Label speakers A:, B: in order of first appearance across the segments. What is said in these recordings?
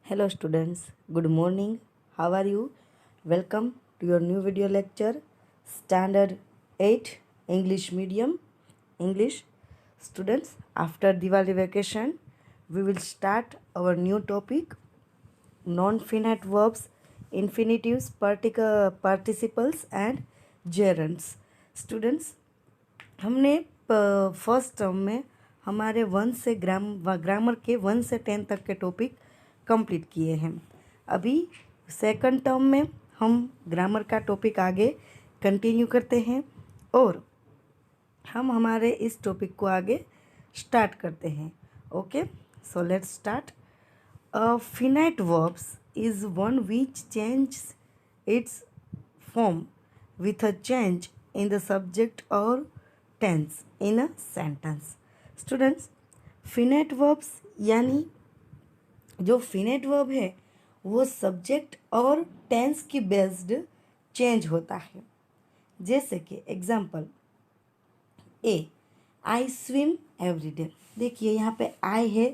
A: Hello students, good morning. How are you? Welcome to your new video lecture, Standard 8 English Medium. English students, after Diwali vacation, we will start our new topic, non-finite verbs, infinitives, participles and gerunds. Students, हमने first term में हमारे grammar के 1 से 10 तक के topic complete किए हैं। अभी सेकंड टर्म में हम ग्रामर का टॉपिक आगे कंटिन्यू करते हैं और हम हमारे इस टॉपिक को आगे स्टार्ट करते हैं। Okay, so let's start. Finite verbs is one which change its form with a change in the subject or tense in a sentence. Students, finite verbs यानी जो फिनेट वर्ब है वो सब्जेक्ट और टेंस की बेस्ड चेंज होता है। जैसे कि example A, I swim every day. देखिए यहाँ पे आई है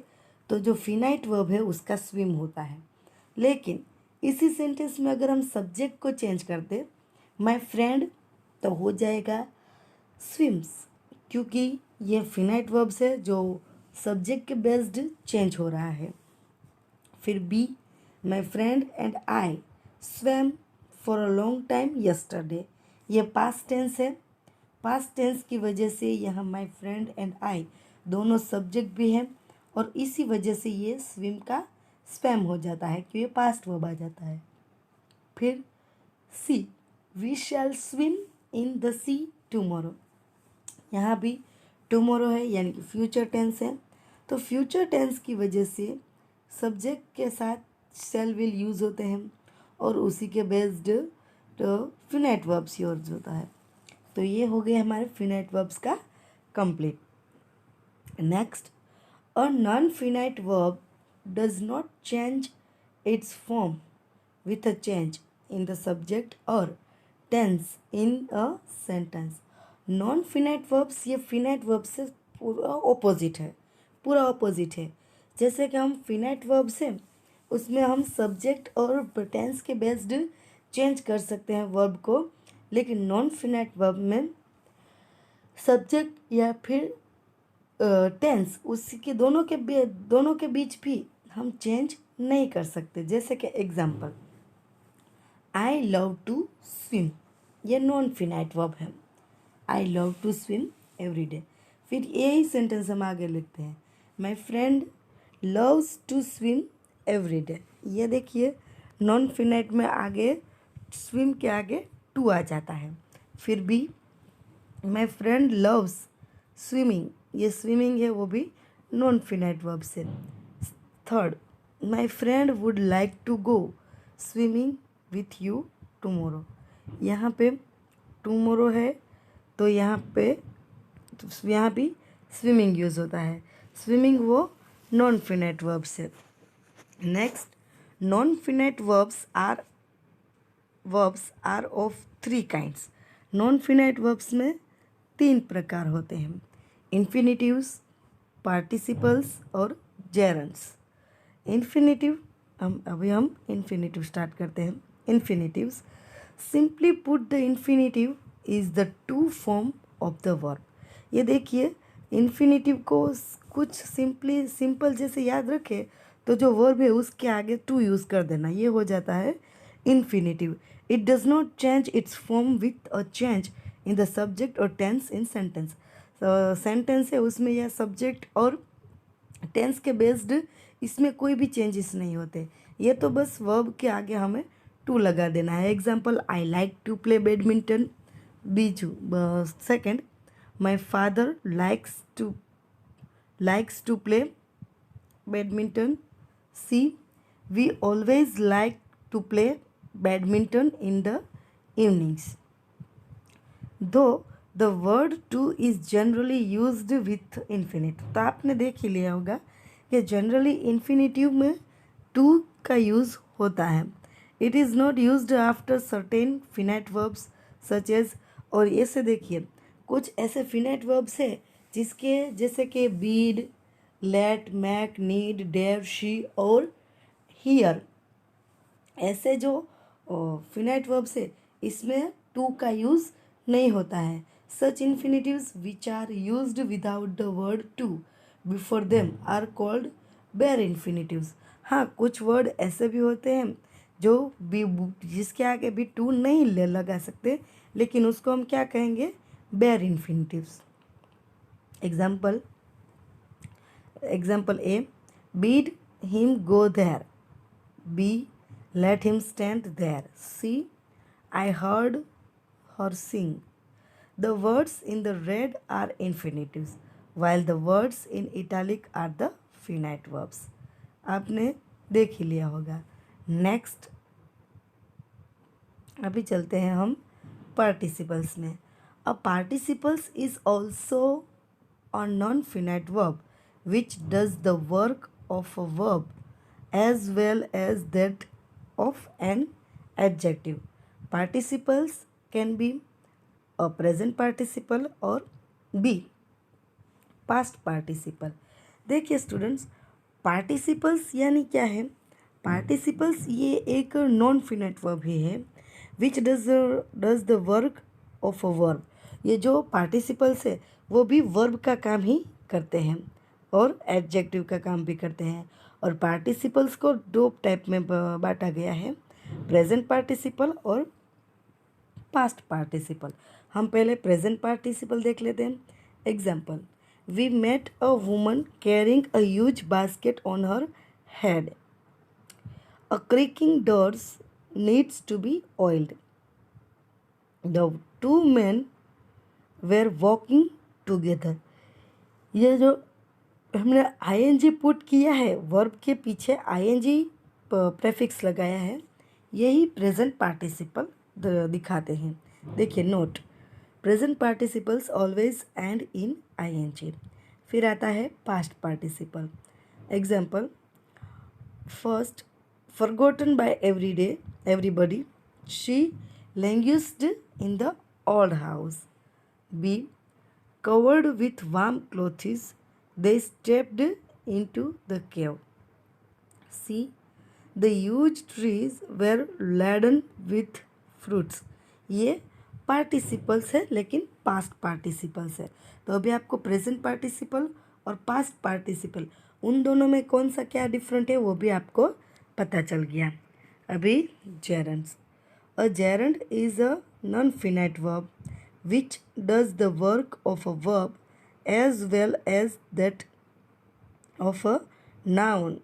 A: तो जो फिनाइट वर्ब है उसका स्विम होता है, लेकिन इसी सेंटेंस में अगर हम सब्जेक्ट को चेंज कर दे माई फ्रेंड तो हो जाएगा स्विम्स, क्योंकि ये फिनाइट वर्ब्स है जो सब्जेक्ट के बेस्ड चेंज हो रहा है। फिर B, my friend and I swam for a long time yesterday. ये पास्ट टेंस है, पास्ट टेंस की वजह से यहाँ माई फ्रेंड एंड आई दोनों सब्जेक्ट भी हैं और इसी वजह से ये स्विम का स्पैम हो जाता है क्योंकि ये पास्ट वर्ब आ जाता है। फिर sea, we shall swim in the sea tomorrow. यहाँ भी टुमारो है यानी कि फ्यूचर टेंस है, तो फ्यूचर टेंस की वजह से सब्जेक्ट के साथ शैल विल यूज़ होते हैं और उसी के बेस्ड तो फिनाइट वर्ब्स यूज होता है। तो ये हो गए हमारे फिनाइट वर्ब्स का complete. Next, a non finite verb does not change its form with a change in the subject और tense in a sentence. Non finite verbs ये फिनाइट वर्ब से पूरा ऑपोजिट है, पूरा ऑपोजिट है। जैसे कि हम फिनाइट वर्ब्स हैं उसमें हम सब्जेक्ट और टेंस के बेस्ड चेंज कर सकते हैं वर्ब को, लेकिन नॉन फिनाइट वर्ब में सब्जेक्ट या फिर टेंस उसके दोनों के बीच भी हम चेंज नहीं कर सकते। जैसे कि example, I love to swim, ये नॉन फिनाइट वर्ब है। I love to swim every day. फिर यही सेंटेंस हम आगे लिखते हैं, my friend loves to swim every day. ये देखिए नॉन फिनाइट में आगे स्विम के आगे टू आ जाता है। फिर भी माई फ्रेंड लव्स स्विमिंग, ये स्विमिंग है वो भी नॉन फिनाइट वर्ब से। Third, my friend would like to go swimming with you tomorrow. यहाँ पे टुमारो है तो यहाँ भी स्विमिंग यूज़ होता है। स्विमिंग वो नॉन फिनाइट वर्ब्स है। Next, non finite verbs are of 3 kinds. Non finite verbs में 3 प्रकार होते हैं, इन्फिनिटिव्स, पार्टिसिपल्स और जेरंड्स। इन्फिनिटिव, हम इन्फिनिटिव स्टार्ट करते हैं। Infinitives, simply put the infinitive is the to form of the verb. ये देखिए इन्फिनिटिव को कुछ सिंपल जैसे याद रखे तो जो वर्ब है उसके आगे टू यूज़ कर देना, ये हो जाता है infinitive. It does not change its form with a change in the subject और टेंस इन सेंटेंस। सेंटेंस है उसमें यह सब्जेक्ट और टेंस के बेस्ड इसमें कोई भी चेंजेस नहीं होते, ये तो बस वर्ब के आगे हमें टू लगा देना है। Example, I like to play badminton. बीजू second, my father likes to play badminton. C, we always like to play badminton in the evenings. Though the word to is generally used with infinite, तो आपने देख ही लिया होगा कि generally infinitive में to का use होता है। It is not used after certain finite verbs such as, और ऐसे देखिए कुछ ऐसे फिनाइट वर्ब्स है जिसके जैसे कि bid, let, make, need, dare, see और हियर। ऐसे जो फिनाइट वर्ब्स है इसमें टू का यूज़ नहीं होता है। Such infinitives which are used without the word to before them are called bare infinitives. हाँ, कुछ वर्ड ऐसे भी होते हैं जो भी जिसके आगे भी टू नहीं लगा सकते, लेकिन उसको हम क्या कहेंगे, bear infinitives. Example A, bid him go there. B, let him stand there. C, I heard her sing. The words in the red are infinitives, while the words in italic are the finite verbs. आपने देख ही लिया होगा। Next अभी चलते हैं हम participles में। A participles is also a non finite verb which does the work of a verb as well as that of an adjective. Participles can be a present participle or be past participle. देखिए students, participles यानी क्या है? Participles ये एक non finite verb ही है विच does the work of a verb. ये जो participles है वो भी वर्ब का काम ही करते हैं और एडजेक्टिव का काम भी करते हैं। और पार्टिसिपल्स को दो टाइप में बांटा गया है, प्रेजेंट पार्टिसिपल और पास्ट पार्टिसिपल। हम पहले प्रेजेंट पार्टिसिपल देख लेते हैं। Example, we met a woman carrying a huge basket on her head. A creaking doors needs to be oiled. The two men were walking together. ये जो हमने ING put किया है, वर्ब के पीछे आईएनजी प्रेफिक्स लगाया है, यही प्रेजेंट पार्टिसिपल दिखाते हैं। देखिए note, present participles always end in ING. फिर आता है past participle. Example, first, forgotten by everybody, she languished in the old house. B, covered with warm clothes, they stepped into the cave. C, the huge trees were laden with fruits. ये participles है लेकिन past participles है। तो अभी आपको present participle और past participle उन दोनों में कौन सा क्या डिफरेंट है वो भी आपको पता चल गया। अभी gerunds. A gerund is a non finite verb which does the work of a verb as well as that of a noun.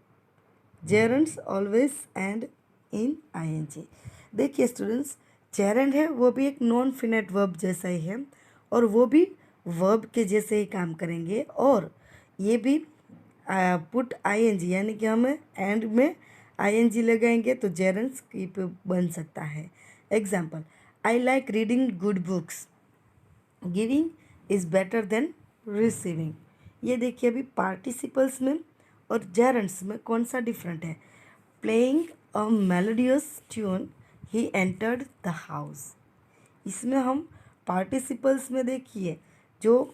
A: Gerunds always end in I N G. देखिए स्टूडेंट्स, जेरंड है वो भी एक नॉन फिनाइट वर्ब जैसा ही है और वो भी वर्ब के जैसे ही काम करेंगे, और ये भी पुट आईएनजी यानी कि हम एंड में आईएनजी लगाएंगे तो जेरंड्स की बन सकता है। Example, I like reading good books. Giving is better than receiving. ये देखिए अभी पार्टिसिपल्स में और जेरंड्स में कौन सा डिफरेंट है। Playing a melodious tune he entered the house. इसमें हम पार्टिसिपल्स में देखिए जो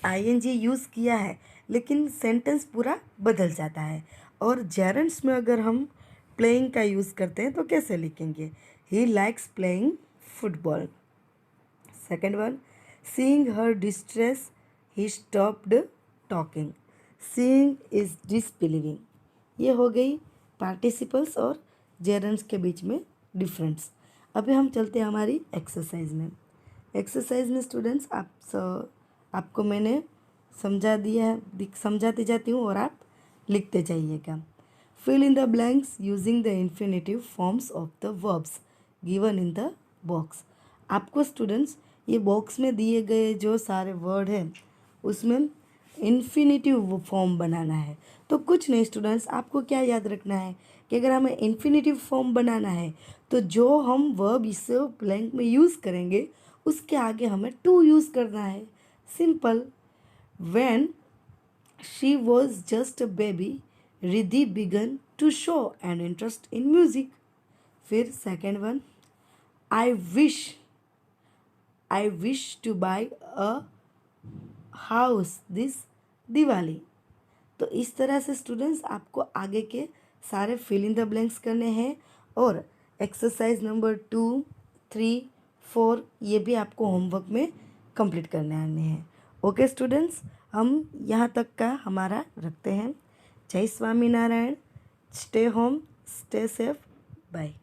A: आईएनजी यूज़ किया है लेकिन सेंटेंस पूरा बदल जाता है, और जेरंड्स में अगर हम प्लेइंग का यूज़ करते हैं तो कैसे लिखेंगे, he likes playing football. Second one, seeing her distress he stopped talking. Seeing is disbelieving. ये हो गई पार्टिसिपल्स और जेरंड्स के बीच में डिफरेंस। अभी हम चलते हैं हमारी एक्सरसाइज में। एक्सरसाइज में स्टूडेंट्स आपको मैंने समझा दिया है, समझाती जाती हूँ और आप लिखते जाइएगा। Fill in the blanks using the infinitive forms of the verbs given in the box. आपको स्टूडेंट्स ये बॉक्स में दिए गए जो सारे वर्ड हैं उसमें इन्फिनेटिव फॉर्म बनाना है। तो कुछ नहीं स्टूडेंट्स, आपको क्या याद रखना है कि अगर हमें इन्फिनेटिव फॉर्म बनाना है तो जो हम वर्ब इस ब्लैंक में यूज़ करेंगे उसके आगे हमें टू यूज़ करना है। Simple, when she was just a baby Riddhi began to show an interest in music. फिर second one, I wish to buy a house this Diwali. तो इस तरह से स्टूडेंट्स आपको आगे के सारे फिल इन द ब्लैंक्स करने हैं और एक्सरसाइज नंबर 2, 3, 4 ये भी आपको होमवर्क में कंप्लीट करने आने हैं। ओके स्टूडेंट्स, हम यहाँ तक का हमारा रखते हैं। जय Swaminarayan. Stay home, stay safe, bye.